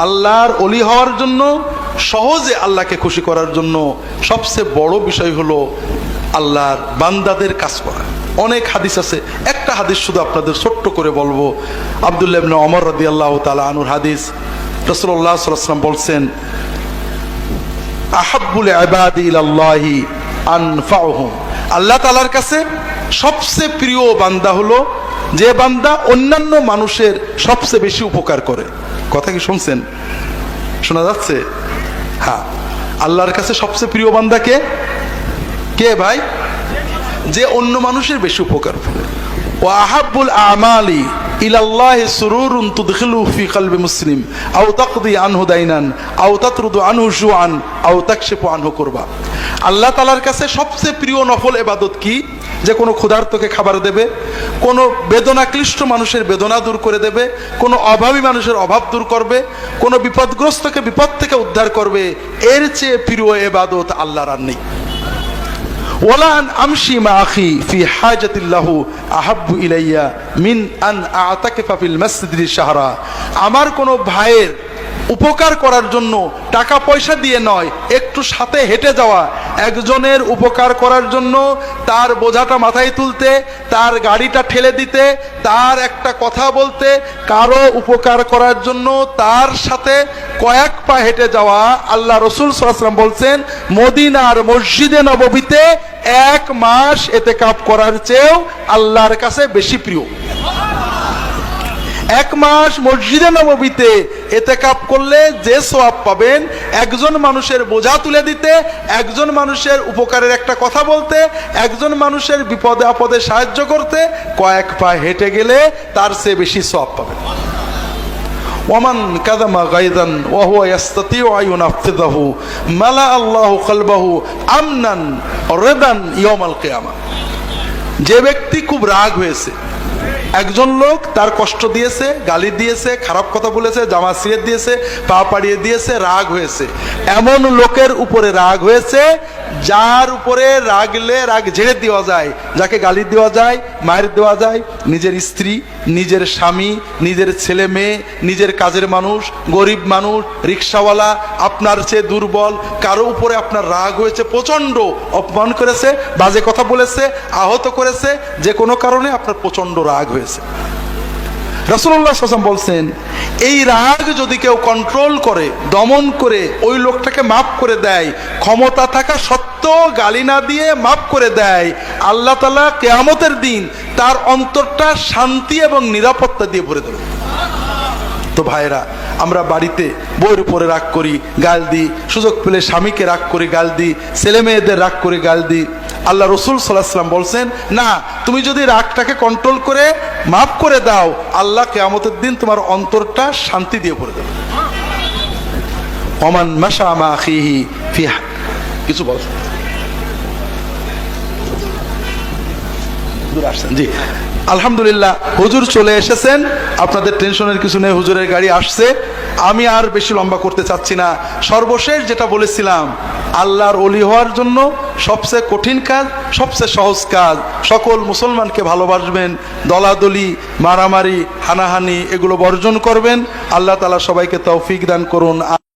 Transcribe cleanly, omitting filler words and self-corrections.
আল্লাহর ওলি হওয়ার জন্য, সহজে আল্লাহকে খুশি করার জন্য সবচেয়ে বড় বিষয় হলো আল্লাহর বান্দাদের কাজ করা। অনেক হাদিস আছে, একটা হাদিস শুধু আপনাদের ছোট্ট করে বলবো। আব্দুল্লাহ ইবনে ওমর রাদিয়াল্লাহু তাআলা আনহুর হাদিস। রাসূলুল্লাহ সাল্লাল্লাহু আলাইহি ওয়াসাল্লাম বলছেন, আহাব্বুল ইবাদি ইলাল্লাহি আনফাউহুম, আল্লাহ তাআলার কাছে সবচেয়ে প্রিয় বান্দা হলো যে বান্দা অন্যান্য মানুষের সবচেয়ে বেশি উপকার করে। কথা কি শুনছেন? শোনা যাচ্ছে? হ্যাঁ, আল্লাহর কাছে সবচেয়ে প্রিয় বান্দা কে? কে ভাই? যে অন্য মানুষের বেশি উপকার করে। ওয়া আহাব্বুল আমালি ইলাল্লাহি সুরুরুন তুদখিলু ফি কলবি মুসলিম আও তাকদি আনহু দাইনান আও তাতরুদু আনহু জুআন আও তাকশিফু আনহু কুরবা। আল্লাহ তাআলার কাছে সবচেয়ে প্রিয় নফল ইবাদত কি? যে কোনো ক্ষুধার্তকে খাবার দেবে, কোনো বেদনাক্লিষ্ট মানুষের বেদনা দূর করে দেবে, কোনো অভাবী মানুষের অভাব দূর করবে, কোনো বিপদগ্রস্তকে বিপদ থেকে উদ্ধার করবে। এর চেয়ে প্রিয় ইবাদত আল্লাহর আর নেই। ওয়ালা আন আমশি মা আখি ফি হাজাতিল্লাহু আহাব্বু ইলাইয়া মিন আন আতাকিফা ফিল মাসজিদি শাহরা। আমার কোনো ভাইয়ের উপকার করার জন্য টাকা পয়সা দিয়ে নয়, একটু সাথে হেঁটে যাওয়া, একজনের উপকার করার জন্য তার বোঝাটা মাথায় তুলতে, তার গাড়িটা ঠেলে দিতে, তার একটা কথা বলতে, কারো উপকার করার জন্য তার সাথে কয়েক পা হেঁটে যাওয়া, আল্লাহ রাসূল সাল্লাল্লাহু আলাইহি ওয়াসাল্লাম বলছেন মদিনার মসজিদে নববীতে 1 মাস ইতিকাফ করার চেয়েও আল্লাহর কাছে বেশি প্রিয়। 1 মাস মসজিদে নববীতে ইতিকাফ করলে যে সওয়াব পাবেন, একজন মানুষের বোঝা তুলে দিতে, একজন মানুষের উপকারের একটা কথা বলতে, একজন মানুষের বিপদে আপদে সাহায্য করতে কয়েক পা হেঁটে গেলে তার চেয়ে বেশি সওয়াব পাবেন। ওয়ামান কাযামা গায়যান ওয়া হুয়া ইস্তাতিউ আইয়ুনাফিযাহু মালা আল্লাহু কলবাহু আমনান রিদান ইয়াউমাল কিয়ামা। যে ব্যক্তি খুব রাগ হয়েছে, একজন লোক তার কষ্ট দিয়েছে, গালি দিয়েছে, খারাপ কথা বলেছে, জামা ছিঁড়ে দিয়েছে, পা পাড়িয়ে দিয়েছে, রাগ হয়েছে, এমন লোকের উপরে রাগ হয়েছে যার উপরে রাগলে রাগ ঝেড়ে দেওয়া যায়, যাকে গালি দেওয়া যায়, মায়ের দেওয়া যায়, নিজের স্ত্রী, নিজের স্বামী, নিজের ছেলে মেয়ে, নিজের কাজের মানুষ, গরিব মানুষ, রিক্সাওয়ালা, আপনার চেয়ে দুর্বল কারো উপরে আপনার রাগ হয়েছে, প্রচণ্ড অপমান করেছে, বাজে কথা বলেছে, আহত করেছে, যে কোনো কারণে আপনার প্রচণ্ড রাগ হয়েছে। রাসূলুল্লাহ সাল্লাল্লাহু আলাইহি ওয়াসাল্লাম বলছেন, এই রাগ যদি কেউ কন্ট্রোল করে, দমন করে ওই লোকটাকে মাফ করে দেয়, ক্ষমতা থাকা সত্ত্বেও গালি না দিয়ে মাফ করে দেয়, আল্লাহ তাআলা কিয়ামতের দিন তার অন্তরটা শান্তি এবং নিরাপত্তা দিয়ে ভরে দেবে। তো ভাইরা, আমরা বাড়িতে বউয়ের উপরে রাগ করি, গাল দিই, সুযোগ পেলে স্বামীকে রাগ করি, গাল দিই, ছেলে মেয়েদের রাগ করে গাল দিই। আল্লাহ রাসূল সাল্লাল্লাহু আলাইহি ওয়াসাল্লাম বলছেন, না, তুমি যদি রাগটাকে কন্ট্রোল করে মাফ করে দাও, আল্লাহ কিয়ামতের দিন তোমার অন্তরটা শান্তি দিয়ে ভরে দেবে। ওমান মাশা মা আখিহি ফি, কিছু বল। জি, আলহামদুলিল্লাহ, হুজুর চলে এসেছেন, আপনাদের টেনশনের কিছু নেই, হুজুরের গাড়ি আসছে। আমি আর বেশি লম্বা করতে চাচ্ছি না। সর্বশেষ যেটা বলেছিলাম, আল্লাহর ওলি হওয়ার জন্য সবচেয়ে কঠিন কাজ, সবচেয়ে সহজ কাজ, সকল মুসলমানকে ভালোবাসবেন, দলাদলি, মারামারি, হানাহানি এগুলো বর্জন করবেন। আল্লাহ তাআলা সবাইকে তৌফিক দান করুন।